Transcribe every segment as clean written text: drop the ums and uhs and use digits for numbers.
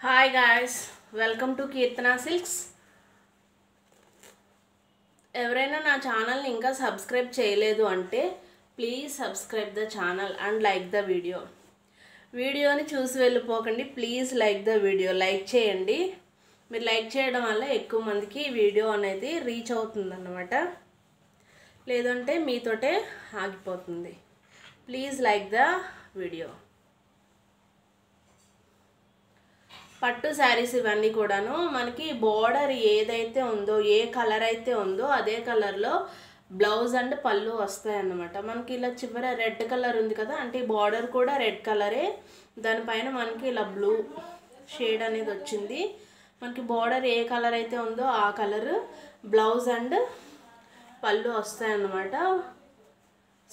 Hi guys, welcome to Kirtana Silks. ఎవరైనా నా channel ని ఇంకా సబ్స్క్రైబ్ చేయలేదు అంటే please subscribe the channel and like the video. వీడియోని చూసి వెళ్ళిపోకండి, please like the video. Like చేయండి. మీరు లైక్ చేయడం వల్ల ఎక్కువ మందికి వీడియో అనేది రీచ్ అవుతుందన్నమాట. లేదంటే మీతోటే ఆగిపోతుంది. Please like the video. పట్టు శారీస్ ఇవన్నీ కూడాను మనకి బోర్డర్ ఏదైతే ఉందో, ఏ కలర్ అయితే ఉందో అదే కలర్లో బ్లౌజ్ అండ్ పళ్ళు వస్తాయి అన్నమాట. మనకి ఇలా చివర రెడ్ కలర్ ఉంది కదా, అంటే బోర్డర్ కూడా రెడ్ కలరే, దానిపైన మనకి ఇలా బ్లూ షేడ్ అనేది వచ్చింది. మనకి బోర్డర్ ఏ కలర్ అయితే ఉందో ఆ కలర్ బ్లౌజ్ అండ్ పళ్ళు వస్తాయి అన్నమాట.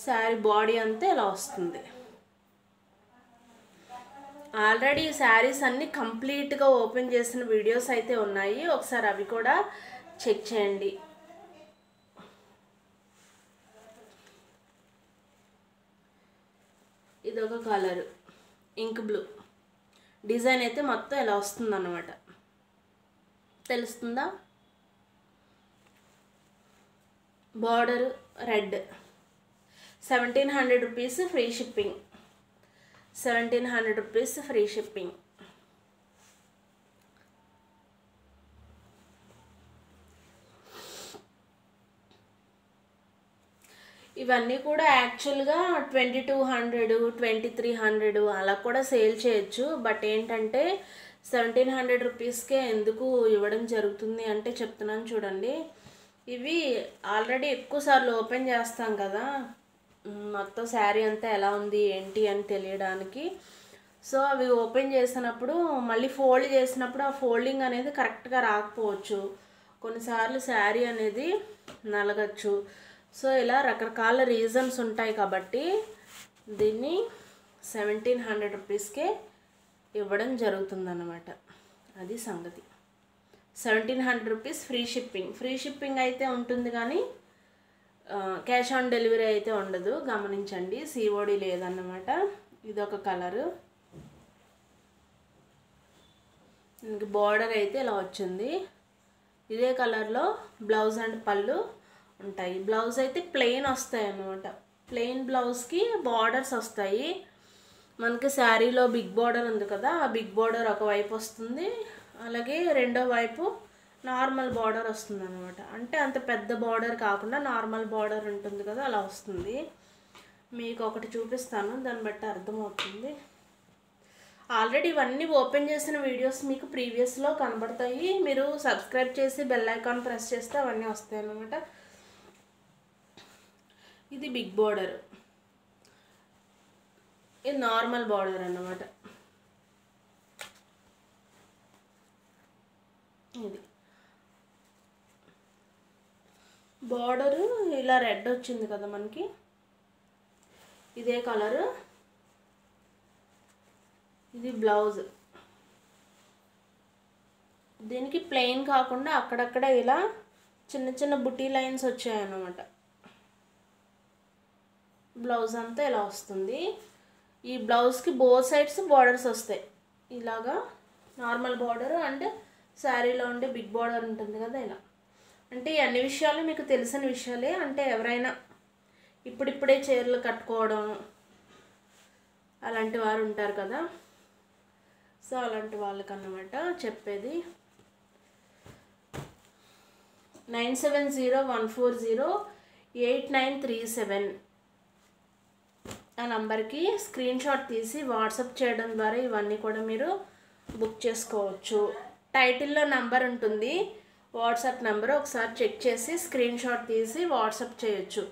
శారీ బాడీ అంతా ఇలా వస్తుంది. ఆల్రెడీ శారీస్ అన్నీ కంప్లీట్గా ఓపెన్ చేసిన వీడియోస్ అయితే ఉన్నాయి, ఒకసారి అవి కూడా చెక్ చేయండి. ఇదొక కలర్ ఇంక్ బ్లూ డిజైన్ అయితే మొత్తం ఇలా వస్తుంది అన్నమాట. తెలుస్తుందా? Border red. 1700 rupees free shipping. 1700 rupees free shipping. ఇవన్నీ కూడా యాక్చువల్గా 2200 2300 అలా కూడా సేల్ చేయొచ్చు. బట్ ఏంటంటే 1700 రూపీస్కే ఎందుకు ఇవ్వడం జరుగుతుంది అంటే చెప్తున్నాను చూడండి. ఇవి ఆల్రెడీ ఎక్కువసార్లు ఓపెన్ చేస్తాం కదా, మొత్తం శారీ అంతా ఎలా ఉంది ఏంటి అని తెలియడానికి. సో అవి ఓపెన్ చేసినప్పుడు మళ్ళీ ఫోల్డ్ చేసినప్పుడు ఆ ఫోల్డింగ్ అనేది కరెక్ట్గా రాకపోవచ్చు, కొన్నిసార్లు శారీ అనేది నలగచ్చు. సో ఇలా రకరకాల రీజన్స్ ఉంటాయి కాబట్టి దీన్ని 1700 రూపీస్కే ఇవ్వడం జరుగుతుందన్నమాట. అది సంగతి. 1700 rupees free shipping. Free shipping అయితే ఉంటుంది కానీ క్యాష్ ఆన్ డెలివరీ అయితే ఉండదు, గమనించండి. సిఓడి లేదన్నమాట. ఇదొక కలరు. ఇంక బార్డర్ అయితే ఇలా వచ్చింది. ఇదే కలర్లో బ్లౌజ్ అండ్ పళ్ళు ఉంటాయి. బ్లౌజ్ అయితే ప్లెయిన్ వస్తాయి అన్నమాట. ప్లెయిన్ బ్లౌజ్కి బార్డర్స్ వస్తాయి. మనకి శారీలో బిగ్ బార్డర్ ఉంది కదా, ఆ బిగ్ బార్డర్ ఒకవైపు వస్తుంది, అలాగే రెండో వైపు నార్మల్ బార్డర్ వస్తుంది అనమాట. అంటే అంత పెద్ద బార్డర్ కాకుండా నార్మల్ బార్డర్ ఉంటుంది కదా, అలా వస్తుంది. మీకు ఒకటి చూపిస్తాను, దాన్ని బట్టి అర్థమవుతుంది. ఆల్రెడీ ఇవన్నీ ఓపెన్ చేసిన వీడియోస్ మీకు ప్రీవియస్లో కనబడతాయి. మీరు సబ్స్క్రైబ్ చేసి బెల్ ఐకాన్ ప్రెస్ చేస్తే అవన్నీ వస్తాయి అన్నమాట. ఇది బిగ్ బార్డర్, ఇది నార్మల్ బార్డర్ అన్నమాట. ఇది బార్డరు ఇలా రెడ్ వచ్చింది కదా మనకి, ఇదే కలరు. ఇది బ్లౌజ్. దీనికి ప్లెయిన్ కాకుండా అక్కడక్కడ ఇలా చిన్న చిన్న బుటీ లైన్స్ వచ్చాయన్నమాట. బ్లౌజ్ అంతా ఇలా వస్తుంది. ఈ బ్లౌజ్కి బోత్ సైడ్స్ బార్డర్స్ వస్తాయి. ఇలాగా నార్మల్ బార్డర్ అండ్ శారీలో ఉండే బిగ్ బార్డర్ ఉంటుంది కదా, ఇలా. అంటే అన్ని విషయాలు మీకు తెలిసిన విషయాలే. అంటే ఎవరైనా ఇప్పుడిప్పుడే చీరలు కట్టుకోవడం అలాంటి వారు ఉంటారు కదా, సో అలాంటి వాళ్ళకన్నమాట చెప్పేది. 9701408937 ఆ నంబర్కి స్క్రీన్ షాట్ తీసి వాట్సాప్ చేయడం ద్వారా ఇవన్నీ కూడా మీరు బుక్ చేసుకోవచ్చు. టైటిల్లో నంబర్ ఉంటుంది, వాట్సాప్ నెంబర్, ఒకసారి చెక్ చేసి స్క్రీన్ షాట్ తీసి వాట్సాప్ చేయొచ్చు.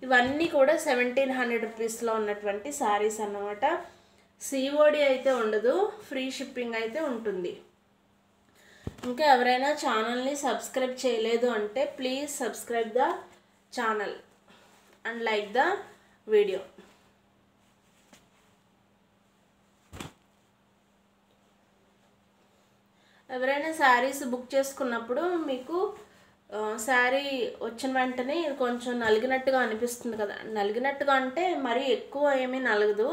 ఇవన్నీ కూడా 1700 రూపీస్లో ఉన్నటువంటి శారీస్ అన్నమాట. సిఓడి అయితే ఉండదు, ఫ్రీ షిప్పింగ్ అయితే ఉంటుంది. ఇంకా ఎవరైనా ఛానల్ని సబ్స్క్రైబ్ చేయలేదు అంటే please subscribe the channel and like the video. ఎవరైనా శారీస్ బుక్ చేసుకున్నప్పుడు మీకు శారీ వచ్చిన వెంటనే కొంచెం నలిగినట్టుగా అనిపిస్తుంది కదా, నలిగినట్టుగా అంటే మరీ ఎక్కువ ఏమీ నలగదు,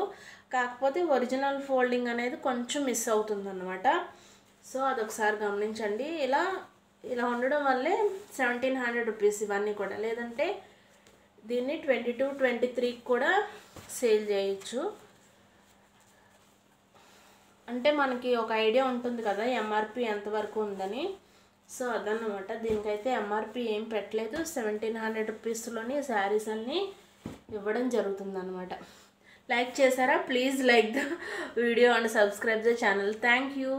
కాకపోతే ఒరిజినల్ ఫోల్డింగ్ అనేది కొంచెం మిస్ అవుతుంది అన్నమాట. సో అదొకసారి గమనించండి. ఇలా ఉండడం వల్లే 1700 రూపీస్ ఇవన్నీ కూడా. లేదంటే దీన్ని 22, 23కి కూడా సేల్ చేయొచ్చు. అంటే మనకి ఒక ఐడియా ఉంటుంది కదా ఎంఆర్పి ఎంతవరకు ఉందని. సో అదన్నమాట. దీనికైతే ఎంఆర్పి ఏం పెట్టలేదు. 1700 రూపీస్లోని శారీస్ అన్నీ ఇవ్వడం జరుగుతుందన్నమాట. లైక్ చేశారా? Please like the video and subscribe the channel. Thank you.